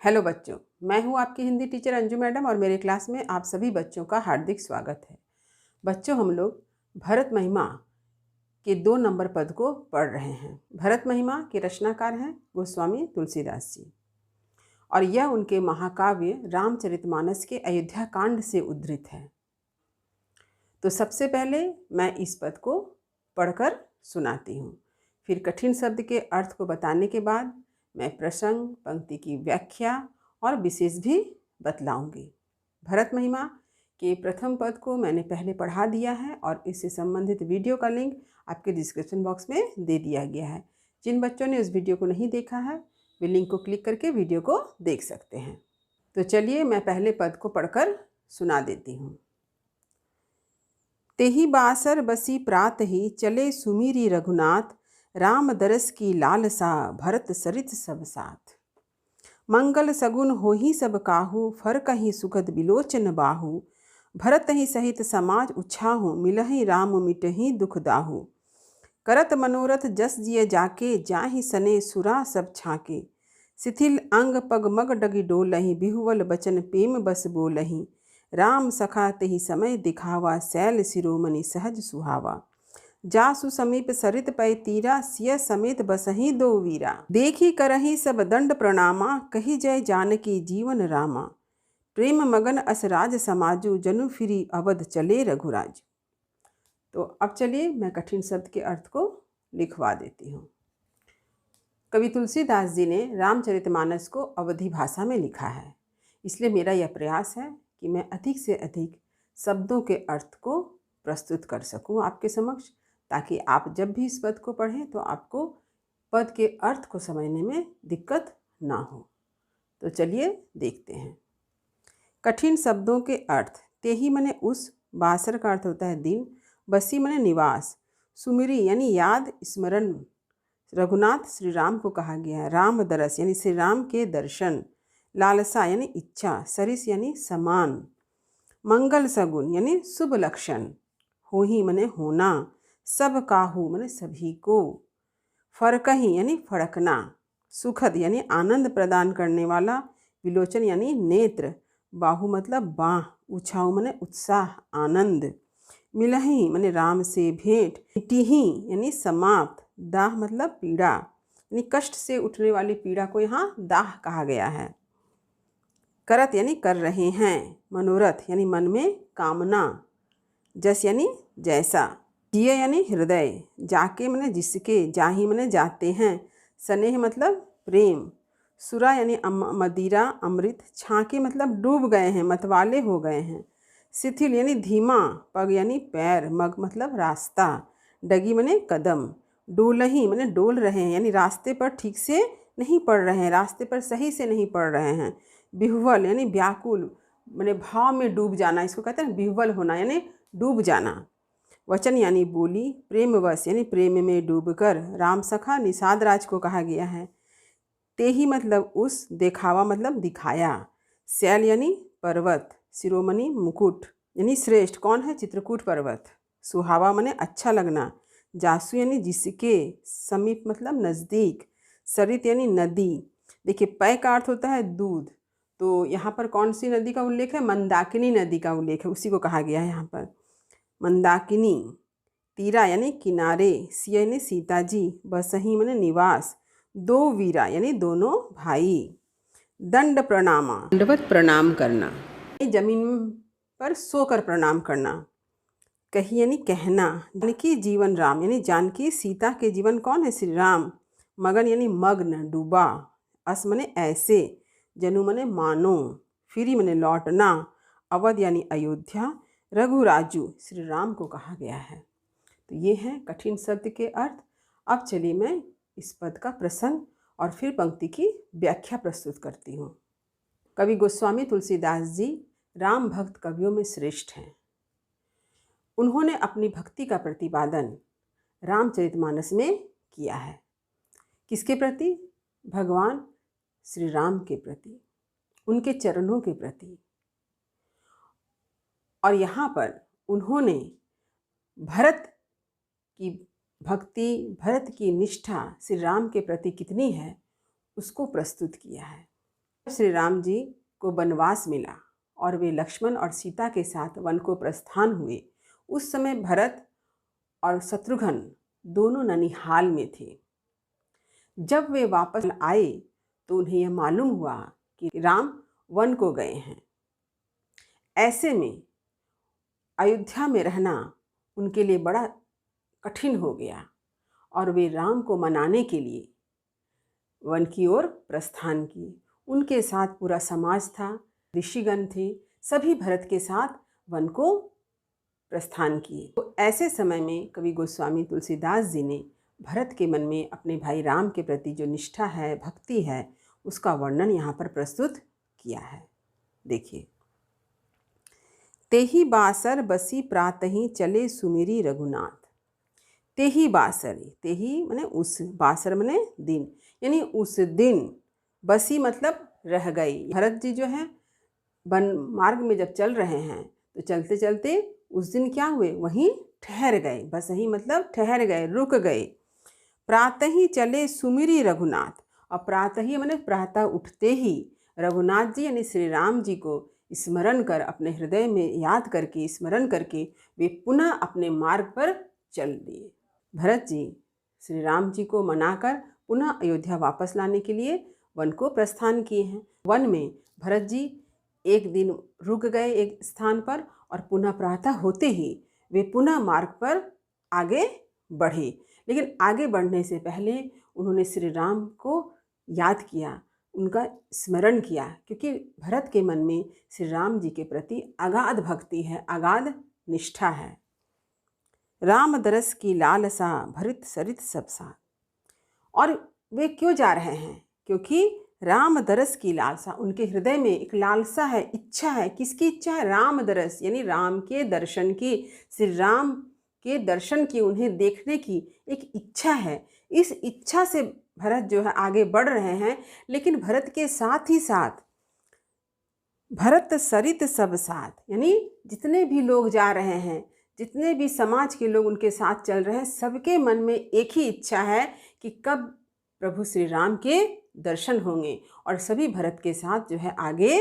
Hello बच्चों, मैं हूं आपकी हिंदी टीचर अंजू मैडम और मेरे क्लास में आप सभी बच्चों का हार्दिक स्वागत है। बच्चों, हम लोग भरत महिमा के 2 नंबर पद को पढ़ रहे हैं। भरत महिमा के रचनाकार हैं गोस्वामी तुलसीदास जी और यह उनके महाकाव्य रामचरितमानस के अयोध्या कांड से उद्धृत है। तो सबसे पहले मैं इस पद को पढ़कर सुनाती हूँ, फिर कठिन शब्द के अर्थ को बताने के बाद मैं प्रसंग, पंक्ति की व्याख्या और विशेष भी बतलाऊंगी। भरत महिमा के प्रथम पद को मैंने पहले पढ़ा दिया है और इससे संबंधित वीडियो का लिंक आपके डिस्क्रिप्शन बॉक्स में दे दिया गया है। जिन बच्चों ने उस वीडियो को नहीं देखा है वे लिंक को क्लिक करके वीडियो को देख सकते हैं। तो चलिए मैं पहले पद को पढ़कर सुना देती हूँ। तेहि बासर बसी प्रात ही चले सुमीरी रघुनाथ, राम दरस की लालसा भरत सरित सब साथ। मंगल सगुन हो ही सब काहू, फर कहीं सुखद बिलोचन बाहू। भरत ही सहित समाज उछाहू, मिलहि राम मिटहि दुख दाहू। करत मनोरथ जस जिय जाके, जाहि सने सुरा सब छाके। शिथिल अंग पग मग डगी डोलहि, बिहुवल बचन प्रेम बस बोलहि। राम सखा तेहि समय दिखावा, सैल शिरोमणि सहज सुहावा। जासु समीप सरित पै तीरा, सिय समेत बसहि दो वीरा। देखी करहि सब दंड प्रणामा, कही जय जानकी जीवन रामा। प्रेम मगन अस राज समाजु, जनु फिरी अवध चले रघुराज। तो अब चलिए मैं कठिन शब्द के अर्थ को लिखवा देती हूँ। कवि तुलसीदास जी ने रामचरितमानस को अवधी भाषा में लिखा है, इसलिए मेरा यह प्रयास है कि मैं अधिक से अधिक शब्दों के अर्थ को प्रस्तुत कर सकूं आपके समक्ष, ताकि आप जब भी इस पद को पढ़ें तो आपको पद के अर्थ को समझने में दिक्कत ना हो। तो चलिए देखते हैं। कठिन शब्दों के अर्थ। तेहि मने उस, बासर का अर्थ होता है दिन, बसी मने निवास, सुमिरी यानी याद स्मरण। रघुनाथ श्री राम को कहा गया है। राम दरस यानी श्री राम के दर्शन। लालसा यानी इच्छा। सरिस यानी समान। मंगल सगुन यानी शुभ लक्षण। होहि मने होना। सब काहू मने सभी को। फरकहि यानी फड़कना। सुखद यानी आनंद प्रदान करने वाला। विलोचन यानी नेत्र। बाहु मतलब बाह। उछाऊ मने उत्साह आनंद। मिलहि मने राम से भेंट। मिटिहि यानी समाप्त। दाह मतलब पीड़ा, यानी कष्ट से उठने वाली पीड़ा को यहाँ दाह कहा गया है। करत यानी कर रहे हैं। मनोरथ यानी मन में कामना। जस यानी जैसा। जिय यानी हृदय। जाके मने जिसके। जाहि मने जाते हैं। स्नेह मतलब प्रेम। सुरा यानी मदिरा अमृत। छाके मतलब डूब गए हैं, मतवाले हो गए हैं। शिथिल यानी धीमा। पग यानी पैर। मग मतलब रास्ता। डगी मने कदम। डोलहि मने डोल रहे हैं, यानी रास्ते पर ठीक से नहीं पड़ रहे हैं, रास्ते पर सही से नहीं पड़ रहे हैं। बिहुवल यानी व्याकुल, मने भाव में डूब जाना, इसको कहते हैं बिहुवल होना यानी डूब जाना। वचन यानी बोली। प्रेमवश यानी प्रेम में डूबकर। राम सखा निषाद राज को कहा गया है। तेहि मतलब उस। देखावा मतलब दिखाया। शैल यानी पर्वत। शिरोमणि मुकुट यानी श्रेष्ठ। कौन है? चित्रकूट पर्वत। सुहावा मने अच्छा लगना। जासु यानी जिसके। समीप मतलब नज़दीक। सरित यानी नदी। देखिए पै का अर्थ होता है दूध, तो यहाँ पर कौन सी नदी का उल्लेख है? मंदाकिनी नदी का उल्लेख है, उसी को कहा गया है यहाँ पर मंदाकिनी। तीरा यानी किनारे। सिय यानी सीताजी। बसही यानी निवास। दो वीरा यानी दोनों भाई। दंड प्रणामा दंडवत प्रणाम करना, जमीन पर सोकर प्रणाम करना। कही यानी कहना। जानकी जीवन राम यानी जानकी सीता के जीवन कौन है? श्री राम। मगन यानी मग्न डूबा। अस मने ऐसे। जनु मने मानो। फिरी मने लौटना। अवध यानी अयोध्या। रघुराजू श्री राम को कहा गया है। तो ये हैं कठिन शब्द के अर्थ। अब चलिए मैं इस पद का प्रसंग और फिर पंक्ति की व्याख्या प्रस्तुत करती हूँ। कवि गोस्वामी तुलसीदास जी राम भक्त कवियों में श्रेष्ठ हैं। उन्होंने अपनी भक्ति का प्रतिपादन रामचरितमानस में किया है। किसके प्रति? भगवान श्री राम के प्रति, उनके चरणों के प्रति। और यहाँ पर उन्होंने भरत की भक्ति, भरत की निष्ठा श्री राम के प्रति कितनी है उसको प्रस्तुत किया है। श्री राम जी को वनवास मिला और वे लक्ष्मण और सीता के साथ वन को प्रस्थान हुए, उस समय भरत और शत्रुघ्न दोनों ननिहाल में थे। जब वे वापस आए तो उन्हें यह मालूम हुआ कि राम वन को गए हैं। ऐसे में अयोध्या में रहना उनके लिए बड़ा कठिन हो गया और वे राम को मनाने के लिए वन की ओर प्रस्थान किए। उनके साथ पूरा समाज था, ऋषिगण थे, सभी भरत के साथ वन को प्रस्थान किए। तो ऐसे समय में कवि गोस्वामी तुलसीदास जी ने भरत के मन में अपने भाई राम के प्रति जो निष्ठा है, भक्ति है, उसका वर्णन यहाँ पर प्रस्तुत किया है। देखिए, तेही बासर बसी प्रातहि चले सुमिरी रघुनाथ। तेही बासरी, तेही माने उस, बासर माने दिन, यानी उस दिन, बसी मतलब रह गई। भरत जी जो है वन मार्ग में जब चल रहे हैं तो चलते चलते उस दिन क्या हुए, वहीं ठहर गए। बस यही मतलब ठहर गए, रुक गए। प्रातः चले सुमिरी रघुनाथ, और प्रातः माने प्रातः उठते ही रघुनाथ जी यानी श्री राम जी को स्मरण कर, अपने हृदय में याद करके, स्मरण करके वे पुनः अपने मार्ग पर चल दिए। भरत जी श्री राम जी को मनाकर पुनः अयोध्या वापस लाने के लिए वन को प्रस्थान किए हैं। वन में भरत जी एक दिन रुक गए एक स्थान पर और पुनः प्रातः होते ही वे पुनः मार्ग पर आगे बढ़े। लेकिन आगे बढ़ने से पहले उन्होंने श्री राम को याद किया, उनका स्मरण किया, क्योंकि भरत के मन में श्री राम जी के प्रति अगाध भक्ति है, अगाध निष्ठा है। राम दरस की लालसा भरित सरित सब साथ। और वे क्यों जा रहे हैं? क्योंकि राम दरस की लालसा, उनके हृदय में एक लालसा है, इच्छा है। किसकी इच्छा है? राम दरस यानी राम के दर्शन की, श्री राम के दर्शन की, उन्हें देखने की एक इच्छा है। इस इच्छा से भरत जो है आगे बढ़ रहे हैं। लेकिन भरत के साथ ही साथ भरत सरित सब साथ, यानी जितने भी लोग जा रहे हैं, जितने भी समाज के लोग उनके साथ चल रहे हैं, सबके मन में एक ही इच्छा है कि कब प्रभु श्री राम के दर्शन होंगे। और सभी भरत के साथ जो है आगे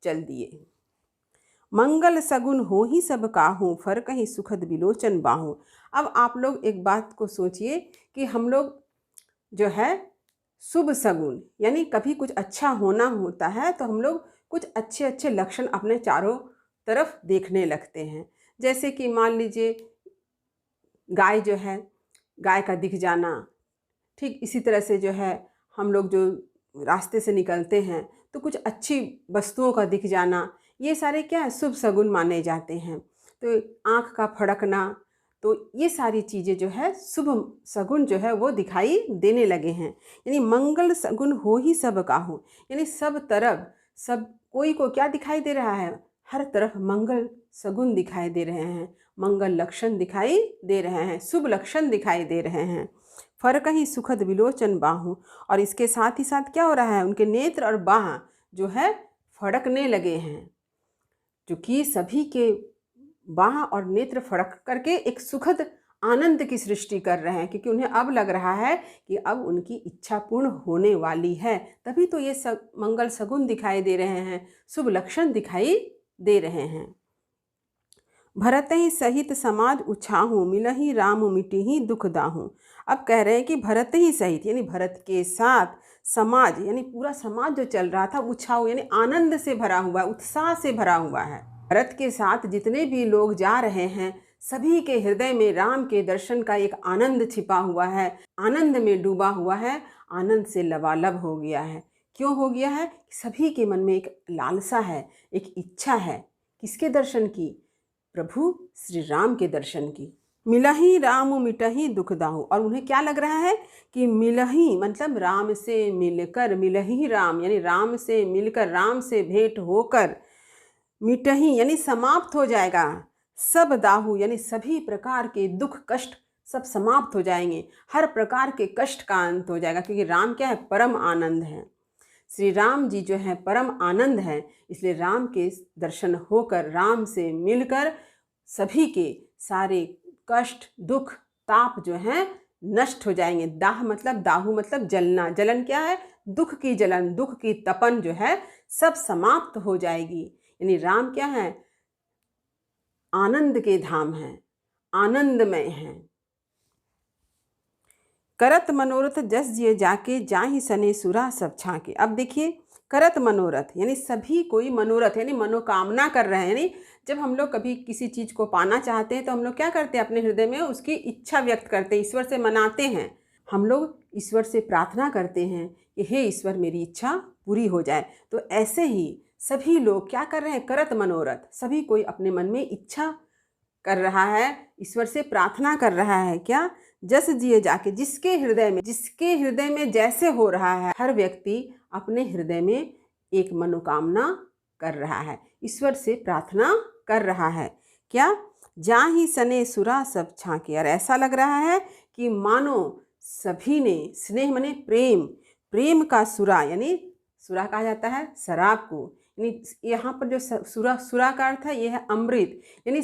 चल दिए। मंगल सगुन हो ही सब काहू, फर कहीं सुखद विलोचन बाहू। अब आप लोग एक बात को सोचिए कि हम लोग जो है शुभ सगुन, यानी कभी कुछ अच्छा होना होता है तो हम लोग कुछ अच्छे अच्छे लक्षण अपने चारों तरफ देखने लगते हैं। जैसे कि मान लीजिए गाय जो है, गाय का दिख जाना, ठीक इसी तरह से जो है हम लोग जो रास्ते से निकलते हैं तो कुछ अच्छी वस्तुओं का दिख जाना, ये सारे क्या है, शुभ सगुन माने जाते हैं। तो आँख का फड़कना, तो ये सारी चीज़ें जो है शुभ सगुन जो है वो दिखाई देने लगे हैं। यानी मंगल सगुन हो ही सब काहू, यानी सब तरफ, सब कोई को क्या दिखाई दे रहा है? हर तरफ मंगल सगुन दिखाई दे रहे हैं, मंगल लक्षण दिखाई दे रहे हैं, शुभ लक्षण दिखाई दे रहे हैं। फर्क ही सुखद विलोचन बाहू, और इसके साथ ही साथ क्या हो रहा है, उनके नेत्र और बाह जो है फड़कने लगे हैं, जो कि सभी के बाह और नेत्र फड़क करके एक सुखद आनंद की सृष्टि कर रहे हैं, क्योंकि उन्हें अब लग रहा है कि अब उनकी इच्छा पूर्ण होने वाली है। तभी तो ये सब मंगल सगुन दिखाई दे रहे हैं, शुभ लक्षण दिखाई दे रहे हैं। भरत ही सहित समाज उछाहूँ, मिलहि राम मिटिहि दुख दाहूँ। अब कह रहे हैं कि भरत ही सहित यानी भरत के साथ समाज, यानी पूरा समाज जो चल रहा था उछाऊ यानी आनंद से भरा हुआ, उत्साह से भरा हुआ है। भरत के साथ जितने भी लोग जा रहे हैं सभी के हृदय में राम के दर्शन का एक आनंद छिपा हुआ है, आनंद में डूबा हुआ है, आनंद से लबालब हो गया है। क्यों हो गया है? सभी के मन में एक लालसा है, एक इच्छा है। किसके दर्शन की? प्रभु श्री राम के दर्शन की। मिलहि राम मिटहि दुख दाहू, और उन्हें क्या लग रहा है कि मिलहि मतलब राम से मिलकर, मिलहि राम यानी राम से मिलकर, राम से भेंट होकर, मिटहि यानी समाप्त हो जाएगा, सब दाहू यानी सभी प्रकार के दुख कष्ट सब समाप्त हो जाएंगे, हर प्रकार के कष्ट का अंत हो जाएगा, क्योंकि राम क्या है? परम आनंद है। श्री राम जी जो है परम आनंद है, इसलिए राम के दर्शन होकर, राम से मिलकर सभी के सारे कष्ट दुख ताप जो हैं नष्ट हो जाएंगे। दाह मतलब, दाहू मतलब जलना, जलन क्या है? दुख की जलन, दुख की तपन जो है सब समाप्त हो जाएगी। यानी राम क्या है? आनंद के धाम हैं, आनंदमय हैं। करत मनोरथ जस जिए जाके, जाहि सने सुरा सब छाके। अब देखिए, करत मनोरथ यानी सभी कोई मनोरथ यानी मनोकामना कर रहे हैं। यानी जब हम लोग कभी किसी चीज़ को पाना चाहते हैं तो हम लोग क्या करते हैं? अपने हृदय में उसकी इच्छा व्यक्त करते हैं, ईश्वर से मनाते हैं। हम लोग ईश्वर से प्रार्थना करते हैं कि हे ईश्वर, मेरी इच्छा पूरी हो जाए। तो ऐसे ही सभी लोग क्या कर रहे हैं? करत मनोरथ, सभी कोई अपने मन में इच्छा कर रहा है, ईश्वर से प्रार्थना कर रहा है। क्या? जस जिए जाके, जिसके हृदय में जैसे हो रहा है, हर व्यक्ति अपने हृदय में एक मनोकामना कर रहा है, ईश्वर से प्रार्थना कर रहा है। क्या? जाहि सने सुरा सब छाके। और ऐसा लग रहा है कि मानो सभी ने, स्नेह माने प्रेम, प्रेम का सुरा, यानी सुरा कहा जाता है शराब को। यानी यहाँ पर जो सुरा का अर्थ है, ये है अमृत, यानी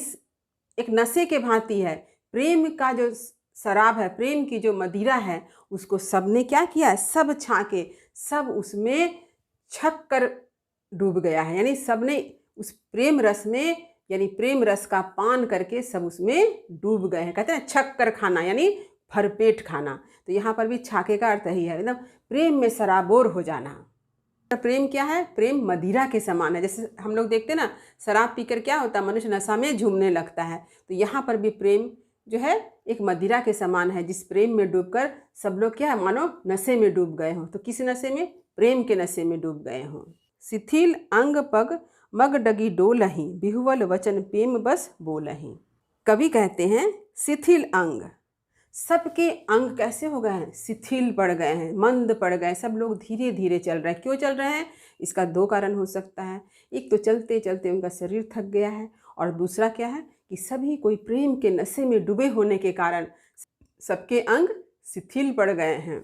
एक नशे के भांति है। प्रेम का जो शराब है, प्रेम की जो मदिरा है, उसको सबने क्या किया? सब छाके, सब उसमें छक कर डूब गया है। यानी सबने उस प्रेम रस में, यानी प्रेम रस का पान करके सब उसमें डूब गए हैं। कहते हैं छक कर खाना, यानी भरपेट खाना। तो यहाँ पर भी छाके का अर्थ ही है, एकदम प्रेम में सराबोर हो जाना। प्रेम क्या है? प्रेम मदिरा के समान है। जैसे हम लोग देखते हैं ना, शराब पीकर क्या होता है? मनुष्य नशा में झूमने लगता है। तो यहाँ पर भी प्रेम जो है एक मदिरा के समान है, जिस प्रेम में डूबकर सब लोग क्या है? मानो नशे में डूब गए हों। तो किस नशे में? प्रेम के नशे में डूब गए हों। शिथिल अंग पग मग डगी डोलही, बिहुवल वचन प्रेम बस बोलही। कवि कहते हैं शिथिल अंग, सबके अंग कैसे हो गए हैं? शिथिल पड़ गए हैं, मंद पड़ गए। सब लोग धीरे धीरे चल रहे हैं। क्यों चल रहे हैं? इसका दो कारण हो सकता है। एक तो चलते चलते उनका शरीर थक गया है, और दूसरा क्या है कि सभी कोई प्रेम के नशे में डूबे होने के कारण सबके अंग शिथिल पड़ गए हैं।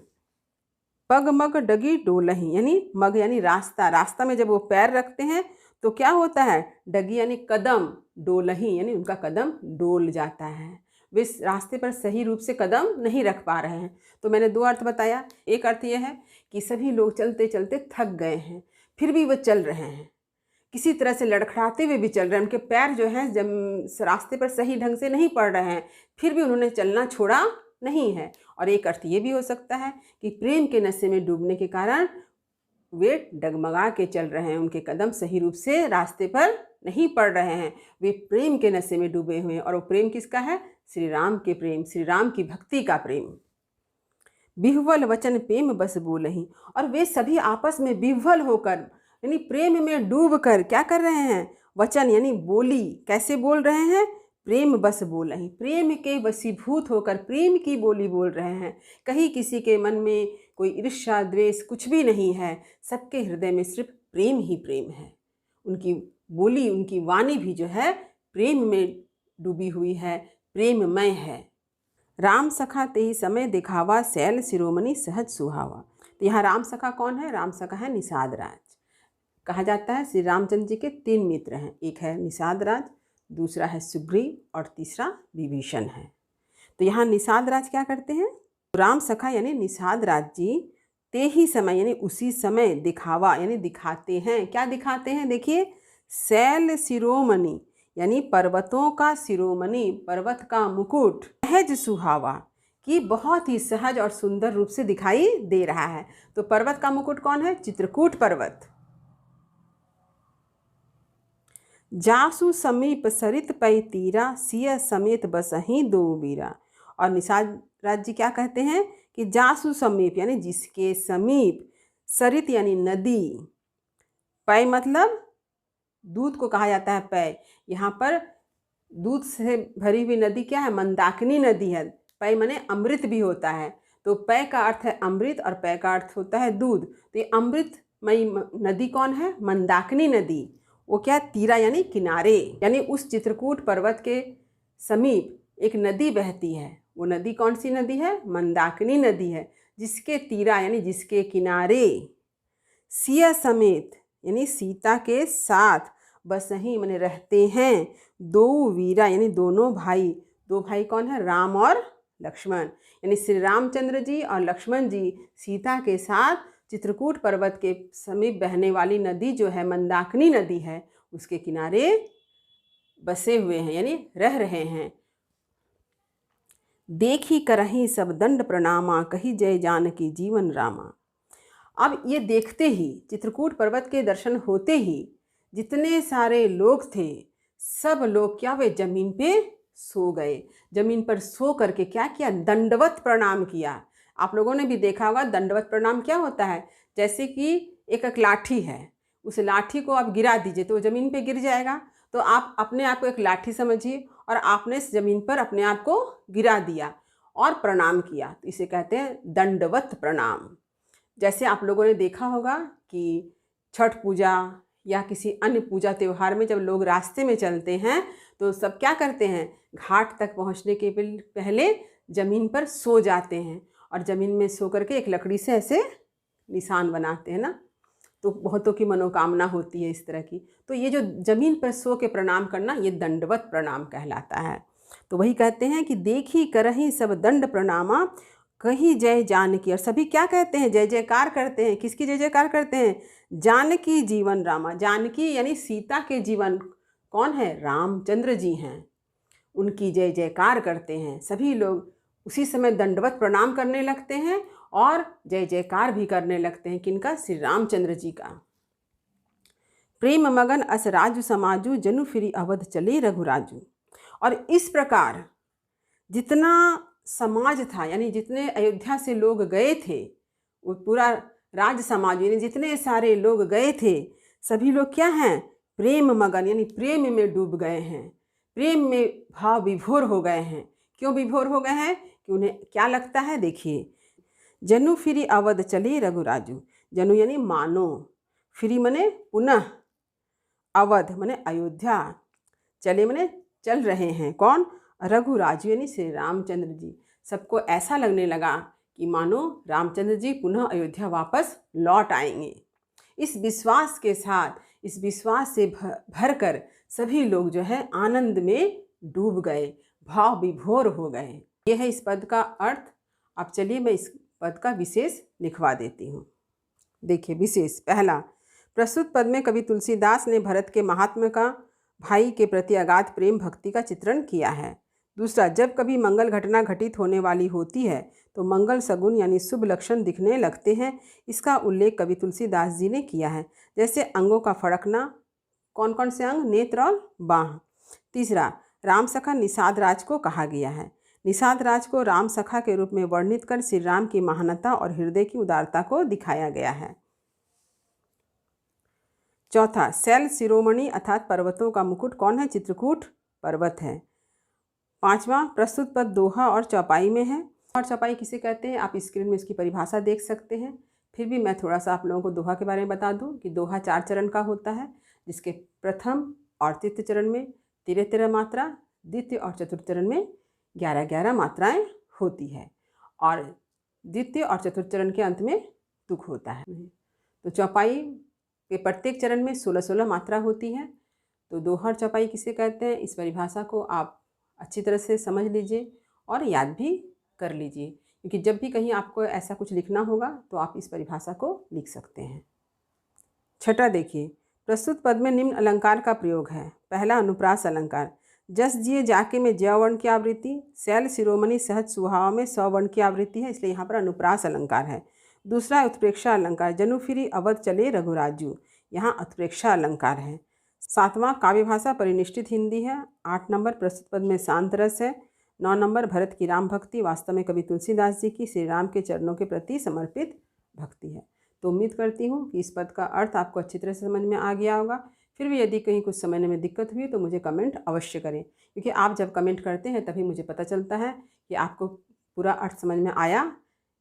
पग मग डगी डोलही, यानी मग यानी रास्ता, रास्ता में जब वो पैर रखते हैं तो क्या होता है? डगी यानी कदम, डोलही यानी उनका कदम डोल जाता है। वे रास्ते पर सही रूप से कदम नहीं रख पा रहे हैं। तो मैंने दो अर्थ बताया। एक अर्थ यह है कि सभी लोग चलते चलते थक गए हैं, फिर भी वो चल रहे हैं, किसी तरह से लड़खड़ाते हुए भी चल रहे हैं। उनके पैर जो हैं जब रास्ते पर सही ढंग से नहीं पड़ रहे हैं, फिर भी उन्होंने चलना छोड़ा नहीं है। और एक अर्थ ये भी हो सकता है कि प्रेम के नशे में डूबने के कारण वे डगमगा के चल रहे हैं, उनके कदम सही रूप से रास्ते पर नहीं पड़ रहे हैं। वे प्रेम के नशे में डूबे हुए हैं। और वो प्रेम किसका है? श्री राम के प्रेम, श्री राम की भक्ति का प्रेम। बिह्वल वचन प्रेम बस बोलही, और वे सभी आपस में विह्वल होकर यानी प्रेम में डूब कर क्या कर रहे हैं? वचन यानी बोली, कैसे बोल रहे हैं? प्रेम बस बोलही, प्रेम के वशीभूत होकर प्रेम की बोली बोल रहे हैं। कहीं किसी के मन में कोई ईर्ष्या द्वेष कुछ भी नहीं है, सबके हृदय में सिर्फ प्रेम ही प्रेम है। उनकी बोली, उनकी वाणी भी जो है प्रेम में डूबी हुई है, प्रेममय है। राम सखा तेहि समय दिखावा, शैल शिरोमणि सहज सुहावा। तो यहाँ राम सखा कौन है? राम सखा है निषाद राज। कहा जाता है श्री रामचंद्र जी के 3 मित्र हैं, एक है निषाद राज, दूसरा है सुग्रीव और तीसरा विभीषण है। तो यहाँ निषाद राज क्या करते हैं? राम सखा यानी निषाद राज जी ते ही समय यानी उसी समय दिखावा यानी दिखाते हैं। क्या दिखाते हैं? देखिए, शैल शिरोमणि यानी पर्वतों का शिरोमणि, पर्वत का मुकुट, सहज सुहावा कि बहुत ही सहज और सुंदर रूप से दिखाई दे रहा है। तो पर्वत का मुकुट कौन है? चित्रकूट पर्वत। जासु समीप सरित पै तीरा, सिय समेत बसही दो बीरा। और निषाद राज जी क्या कहते हैं कि जासु समीप यानी जिसके समीप, सरित यानी नदी, पै मतलब दूध को कहा जाता है पै। यहाँ पर दूध से भरी हुई नदी क्या है? मंदाकिनी नदी है। पै माने अमृत भी होता है। तो पै का अर्थ है अमृत और पै का अर्थ होता है दूध। तो ये अमृतमयी नदी कौन है? मंदाकिनी नदी। वो क्या? तीरा यानी किनारे, यानी उस चित्रकूट पर्वत के समीप एक नदी बहती है। वो नदी कौन सी नदी है? मंदाकिनी नदी है, जिसके तीरा यानी जिसके किनारे, सिया समेत यानी सीता के साथ, बसही माने रहते हैं, दो वीरा यानी दोनों भाई। दो भाई कौन है? राम और लक्ष्मण। यानी श्री रामचंद्र जी और लक्ष्मण जी सीता के साथ चित्रकूट पर्वत के समीप बहने वाली नदी जो है मंदाकिनी नदी है, उसके किनारे बसे हुए हैं, यानी रह रहे हैं। देखी करही सब दंड प्रणामा, कही जय जानकी जीवन रामा। अब ये देखते ही, चित्रकूट पर्वत के दर्शन होते ही जितने सारे लोग थे, सब लोग क्या हुए, जमीन पे सो गए। जमीन पर सो करके क्या किया, दंडवत प्रणाम किया। आप लोगों ने भी देखा होगा दंडवत प्रणाम क्या होता है। जैसे कि एक लाठी है, उस लाठी को आप गिरा दीजिए तो वो ज़मीन पे गिर जाएगा। तो आप अपने आप को एक लाठी समझिए और आपने इस ज़मीन पर अपने आप को गिरा दिया और प्रणाम किया, तो इसे कहते हैं दंडवत प्रणाम। जैसे आप लोगों ने देखा होगा कि छठ पूजा या किसी अन्य पूजा त्यौहार में जब लोग रास्ते में चलते हैं तो सब क्या करते हैं, घाट तक पहुंचने के पहले ज़मीन पर सो जाते हैं और ज़मीन में सो करके एक लकड़ी से ऐसे निशान बनाते हैं ना, तो बहुतों की मनोकामना होती है इस तरह की। तो ये जो ज़मीन पर सो के प्रणाम करना, ये दंडवत प्रणाम कहलाता है। तो वही कहते हैं कि देखी करही सब दंड प्रणामा, कही जय जानकी। और सभी क्या कहते हैं, जय जयकार करते हैं। किसकी जय जयकार करते हैं, जानकी जीवन रामा। जानकी यानी सीता के जीवन कौन है, रामचंद्र जी हैं, उनकी जय जयकार करते हैं। सभी लोग उसी समय दंडवत प्रणाम करने लगते हैं और जय जयकार भी करने लगते हैं। किनका, श्री रामचंद्र जी का। प्रेम मगन अस राजू समाजू, जनु फिरी अवध चले रघुराजू। और इस प्रकार जितना समाज था, यानी जितने अयोध्या से लोग गए थे, वो पूरा राज समाज यानी जितने सारे लोग गए थे, सभी लोग क्या हैं, प्रेम मगन यानी प्रेम में डूब गए हैं, प्रेम में भाव विभोर हो गए हैं। क्यों विभोर हो गए हैं, कि उन्हें क्या लगता है, देखिए, जनु फिरी अवध चले रघुराजू। जनु यानी मानो, फिरी मने पुनः, अवध मने अयोध्या, चले मने चल रहे हैं, कौन, रघुराजू यानी श्री रामचंद्र जी। सबको ऐसा लगने लगा कि मानो रामचंद्र जी पुनः अयोध्या वापस लौट आएंगे। इस विश्वास के साथ, इस विश्वास से भर कर सभी लोग जो है आनंद में डूब गए, भाव विभोर हो गए। यह है इस पद का अर्थ। अब चलिए मैं इस पद का विशेष लिखवा देती हूँ। देखिए विशेष, पहला, प्रस्तुत पद में कवि तुलसीदास ने भरत के महात्म्य का, भाई के प्रति अगाध प्रेम भक्ति का चित्रण किया है। दूसरा, जब कभी मंगल घटना घटित होने वाली होती है तो मंगल सगुन यानी शुभ लक्षण दिखने लगते हैं। इसका उल्लेख कवि तुलसीदास जी ने किया है, जैसे अंगों का फड़कना, कौन कौन से अंग, नेत्र और बाह। तीसरा, राम सखा निषाद राज को कहा गया है। निषाद राज को राम सखा के रूप में वर्णित कर श्री राम की महानता और हृदय की उदारता को दिखाया गया है। चौथा, शैल शिरोमणि अर्थात पर्वतों का मुकुट कौन है, चित्रकूट पर्वत है। पांचवा, प्रस्तुत पद दोहा और चौपाई में है। और चौपाई किसे कहते हैं, आप स्क्रीन में इसकी परिभाषा देख सकते हैं। फिर भी मैं थोड़ा सा आप लोगों को दोहा के बारे में बता दूं कि दोहा 4 चरण का होता है, जिसके प्रथम और तृतीय चरण में 13-13 मात्रा, द्वितीय और चतुर्थ चरण में 11-11 मात्राएं होती है और द्वितीय और चतुर्थ चरण के अंत में तुक होता है। तो चौपाई के प्रत्येक चरण में 16-16 मात्रा होती है। तो दोहा और चौपाई किसे कहते हैं, इस परिभाषा को आप अच्छी तरह से समझ लीजिए और याद भी कर लीजिए, क्योंकि जब भी कहीं आपको ऐसा कुछ लिखना होगा तो आप इस परिभाषा को लिख सकते हैं। छठा, देखिए, प्रस्तुत पद में निम्न अलंकार का प्रयोग है। पहला, अनुप्रास अलंकार, जस जिए जाके में ज वर्ण की आवृत्ति, शैल शिरोमणि सहज सुहाव में स वर्ण की आवृत्ति है, इसलिए यहाँ पर अनुप्रास अलंकार है। दूसरा, उत्प्रेक्षा अलंकार, जनु फिरी अवध चले रघुराजू, यहाँ उत्प्रेक्षा अलंकार है। सातवां, काव्य भाषा परिनिष्ठित हिंदी है। 8 नंबर, प्रस्तुत पद में शांत रस है। 9 नंबर, भरत की राम भक्ति, वास्तव में कवि तुलसीदास जी की श्री राम के चरणों के प्रति समर्पित भक्ति है। तो उम्मीद करती हूँ कि इस पद का अर्थ आपको अच्छी तरह से समझ में आ गया होगा। फिर भी यदि कहीं कुछ समझने में दिक्कत हुई तो मुझे कमेंट अवश्य करें, क्योंकि आप जब कमेंट करते हैं तभी मुझे पता चलता है कि आपको पूरा अर्थ समझ में आया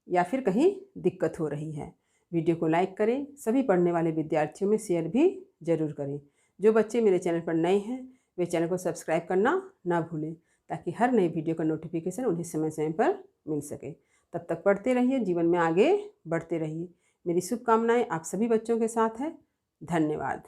या फिर कहीं दिक्कत हो रही है। वीडियो को लाइक करें, सभी पढ़ने वाले विद्यार्थियों में शेयर भी ज़रूर करें। जो बच्चे मेरे चैनल पर नए हैं वे चैनल को सब्सक्राइब करना ना भूलें, ताकि हर नई वीडियो का नोटिफिकेशन उन्हें समय समय पर मिल सके। तब तक पढ़ते रहिए, जीवन में आगे बढ़ते रहिए। मेरी शुभकामनाएं आप सभी बच्चों के साथ है। धन्यवाद।